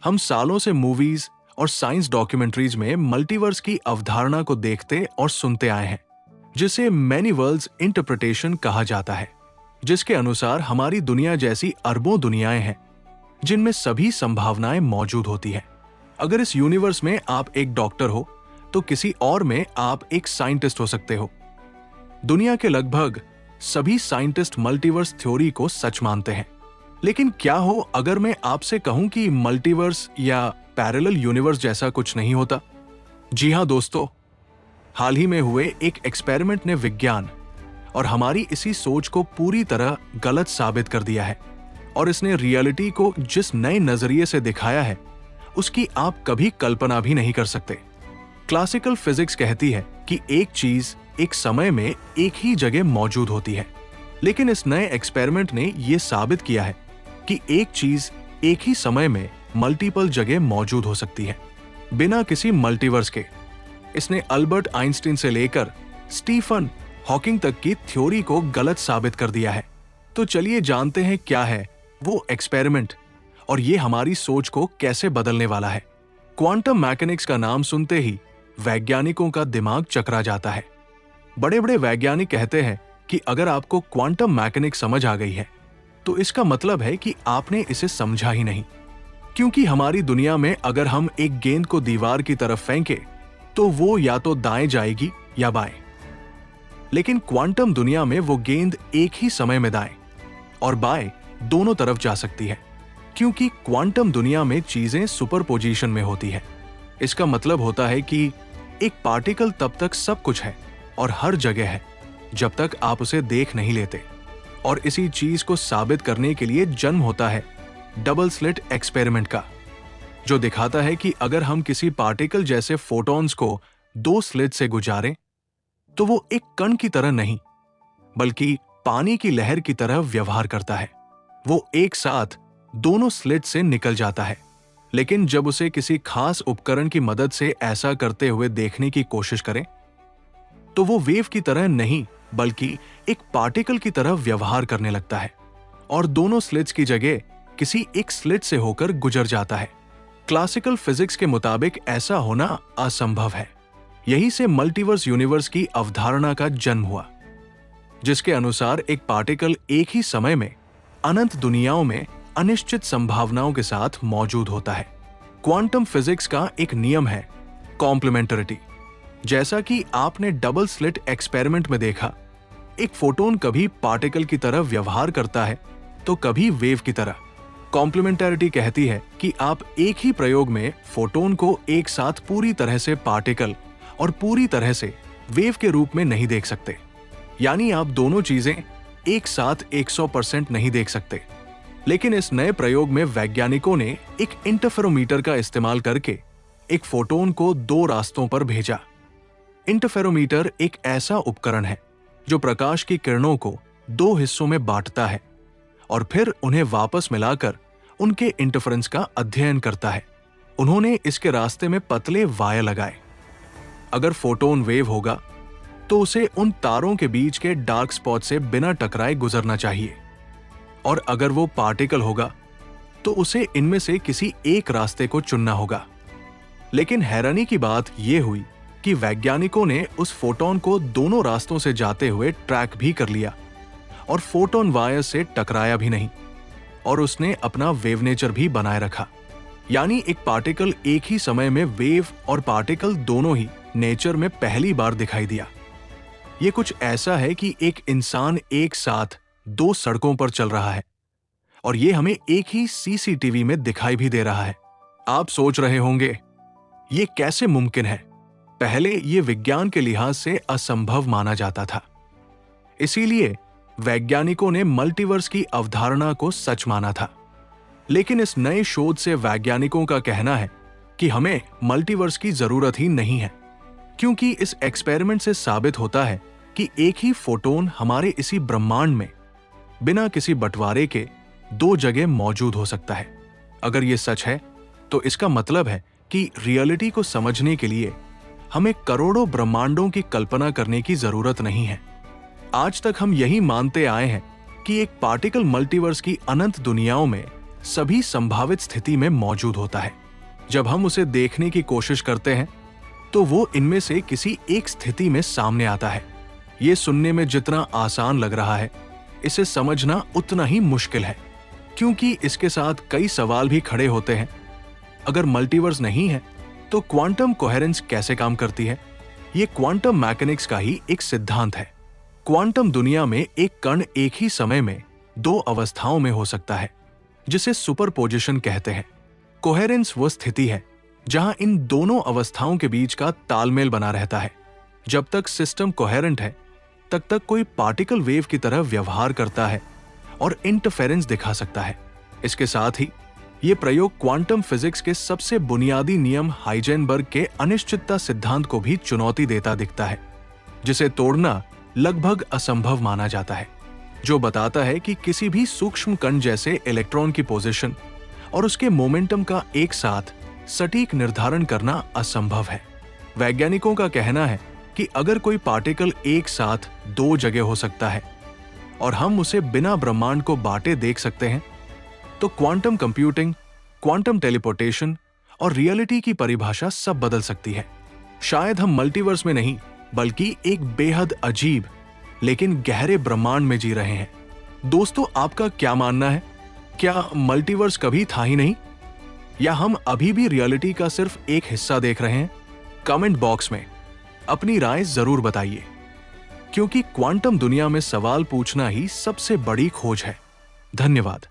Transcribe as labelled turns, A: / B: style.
A: हम सालों से मूवीज और साइंस डॉक्यूमेंट्रीज में मल्टीवर्स की अवधारणा को देखते और सुनते आए हैं, जिसे मैनी वर्ल्ड्स इंटरप्रिटेशन कहा जाता है, जिसके अनुसार हमारी दुनिया जैसी अरबों दुनियाएं हैं जिनमें सभी संभावनाएं मौजूद होती हैं। अगर इस यूनिवर्स में आप एक डॉक्टर हो तो किसी और में आप एक साइंटिस्ट हो सकते हो। दुनिया के लगभग सभी साइंटिस्ट मल्टीवर्स थ्योरी को सच मानते हैं। लेकिन क्या हो अगर मैं आपसे कहूं कि मल्टीवर्स या पैरेलल यूनिवर्स जैसा कुछ नहीं होता? जी हां दोस्तों, हाल ही में हुए एक एक्सपेरिमेंट ने विज्ञान और हमारी इसी सोच को पूरी तरह गलत साबित कर दिया है, और इसने रियलिटी को जिस नए नजरिए से दिखाया है उसकी आप कभी कल्पना भी नहीं कर सकते। क्लासिकल फिजिक्स कहती है कि एक चीज एक समय में एक ही जगह मौजूद होती है, लेकिन इस नए एक्सपेरिमेंट ने यह साबित किया है कि एक चीज एक ही समय में मल्टीपल जगह मौजूद हो सकती है, बिना किसी मल्टीवर्स के। इसने अल्बर्ट आइंस्टीन से लेकर स्टीफन हॉकिंग तक की थ्योरी को गलत साबित कर दिया है। तो चलिए जानते हैं क्या है वो एक्सपेरिमेंट और ये हमारी सोच को कैसे बदलने वाला है। क्वांटम मैकेनिक्स का नाम सुनते ही वैज्ञानिकों का दिमाग चकरा जाता है। बड़े बड़े वैज्ञानिक कहते हैं कि अगर आपको क्वांटम मैकेनिक्स समझ आ गई है तो इसका मतलब है कि आपने इसे समझा ही नहीं, क्योंकि हमारी दुनिया में अगर हम एक गेंद को दीवार की तरफ फेंके तो वो या तो दाएं जाएगी या बाएं, लेकिन क्वांटम दुनिया में वो गेंद एक ही समय में दाएं और बाएं दोनों तरफ जा सकती है, क्योंकि क्वांटम दुनिया में चीजें सुपरपोजिशन में होती है। इसका मतलब होता है कि एक पार्टिकल तब तक सब कुछ है और हर जगह है जब तक आप उसे देख नहीं लेते। और इसी चीज को साबित करने के लिए जन्म होता है डबल स्लिट एक्सपेरिमेंट का, जो दिखाता है कि अगर हम किसी पार्टिकल जैसे फोटॉन्स को दो स्लिट से गुजारें तो वो एक कण की तरह नहीं बल्कि पानी की लहर की तरह व्यवहार करता है। वो एक साथ दोनों स्लिट से निकल जाता है, लेकिन जब उसे किसी खास उपकरण की मदद से ऐसा करते हुए देखने की कोशिश करें तो वो वेव की तरह नहीं बल्कि एक पार्टिकल की तरह व्यवहार करने लगता है और दोनों स्लिट्स की जगह किसी एक स्लिट से होकर गुजर जाता है। क्लासिकल फिजिक्स के मुताबिक ऐसा होना असंभव है। यही से मल्टीवर्स यूनिवर्स की अवधारणा का जन्म हुआ, जिसके अनुसार एक पार्टिकल एक ही समय में अनंत दुनियाओं में अनिश्चित संभावनाओं के साथ मौजूद होता है। क्वांटम फिजिक्स का एक नियम है कॉम्प्लीमेंटरिटी। जैसा कि आपने डबल स्लिट एक्सपेरिमेंट में देखा, एक फोटोन कभी पार्टिकल की तरह व्यवहार करता है तो कभी वेव की तरह। कॉम्प्लीमेंटरिटी कहती है कि आप एक ही प्रयोग में फोटोन को एक साथ पूरी तरह से पार्टिकल और पूरी तरह से वेव के रूप में नहीं देख सकते, यानी आप दोनों चीजें एक साथ 100% नहीं देख सकते। लेकिन इस नए प्रयोग में वैज्ञानिकों ने एक इंटरफेरोमीटर का इस्तेमाल करके एक फोटोन को दो रास्तों पर भेजा। इंटरफेरोमीटर एक ऐसा उपकरण है जो प्रकाश की किरणों को दो हिस्सों में बांटता है और फिर उन्हें वापस मिलाकर उनके इंटरफेरेंस का अध्ययन करता है। उन्होंने इसके रास्ते में पतले वायर लगाए। अगर फोटोन वेव होगा तो उसे उन तारों के बीच के डार्क स्पॉट से बिना टकराए गुजरना चाहिए, और अगर वो पार्टिकल होगा तो उसे इनमें से किसी एक रास्ते को चुनना होगा। लेकिन हैरानी की बात यह हुई कि वैज्ञानिकों ने उस फोटोन को दोनों रास्तों से जाते हुए ट्रैक भी कर लिया और फोटोन वायर से टकराया भी नहीं, और उसने अपना वेव नेचर भी बनाए रखा। यानी एक पार्टिकल एक ही समय में वेव और पार्टिकल दोनों ही नेचर में पहली बार दिखाई दिया। ये कुछ ऐसा है कि एक इंसान एक साथ दो सड़कों पर चल रहा है और ये हमें एक ही सीसीटीवी में दिखाई भी दे रहा है। आप सोच रहे होंगे ये कैसे मुमकिन है? पहले ये विज्ञान के लिहाज से असंभव माना जाता था, इसीलिए वैज्ञानिकों ने मल्टीवर्स की अवधारणा को सच माना था। लेकिन इस नए शोध से वैज्ञानिकों का कहना है कि हमें मल्टीवर्स की जरूरत ही नहीं है, क्योंकि इस एक्सपेरिमेंट से साबित होता है कि एक ही फोटोन हमारे इसी ब्रह्मांड में बिना किसी बंटवारे के दो जगह मौजूद हो सकता है। अगर ये सच है तो इसका मतलब है कि रियलिटी को समझने के लिए हमें करोड़ों ब्रह्मांडों की कल्पना करने की जरूरत नहीं है। आज तक हम यही मानते आए हैं कि एक पार्टिकल मल्टीवर्स की अनंत दुनियाओं में सभी संभावित स्थिति में मौजूद होता है। जब हम उसे देखने की कोशिश करते हैं तो वो इनमें से किसी एक स्थिति में सामने आता है। ये सुनने में जितना आसान लग रहा है, इसे समझना उतना ही मुश्किल है, क्योंकि इसके साथ कई सवाल भी खड़े होते हैं। अगर मल्टीवर्स नहीं है तो क्वांटम कोहेरेंस कैसे काम करती है? ये क्वांटम मैकेनिक्स का ही एक सिद्धांत है। क्वांटम दुनिया में एक कण एक ही समय में दो अवस्थाओं में हो सकता है, जिसे सुपरपोजिशन कहते हैं। कोहेरेंस वो स्थिति है जहां इन दोनों अवस्थाओं के बीच का तालमेल बना रहता है। जब तक सिस्टम कोहेरेंट है, तब तक कोई पार्टिकल वेव की तरह व्यवहार करता है और इंटरफेरेंस दिखा सकता है। इसके साथ ही ये प्रयोग क्वांटम फिजिक्स के सबसे बुनियादी नियम हाइजेनबर्ग के अनिश्चितता सिद्धांत को भी चुनौती देता दिखता है, जिसे तोड़ना लगभग असंभव माना जाता है, जो बताता है कि किसी भी सूक्ष्म कण जैसे इलेक्ट्रॉन की पोजीशन और उसके मोमेंटम का एक साथ सटीक निर्धारण करना असंभव है। वैज्ञानिकों का कहना है कि अगर कोई पार्टिकल एक साथ दो जगह हो सकता है और हम उसे बिना ब्रह्मांड को बांटे देख सकते हैं, तो क्वांटम कंप्यूटिंग, क्वांटम टेलीपोर्टेशन और रियलिटी की परिभाषा सब बदल सकती है। शायद हम मल्टीवर्स में नहीं, बल्कि एक बेहद अजीब लेकिन गहरे ब्रह्मांड में जी रहे हैं। दोस्तों, आपका क्या मानना है? क्या मल्टीवर्स कभी था ही नहीं, या हम अभी भी रियलिटी का सिर्फ एक हिस्सा देख रहे हैं? कमेंट बॉक्स में अपनी राय जरूर बताइए, क्योंकि क्वांटम दुनिया में सवाल पूछना ही सबसे बड़ी खोज है। धन्यवाद।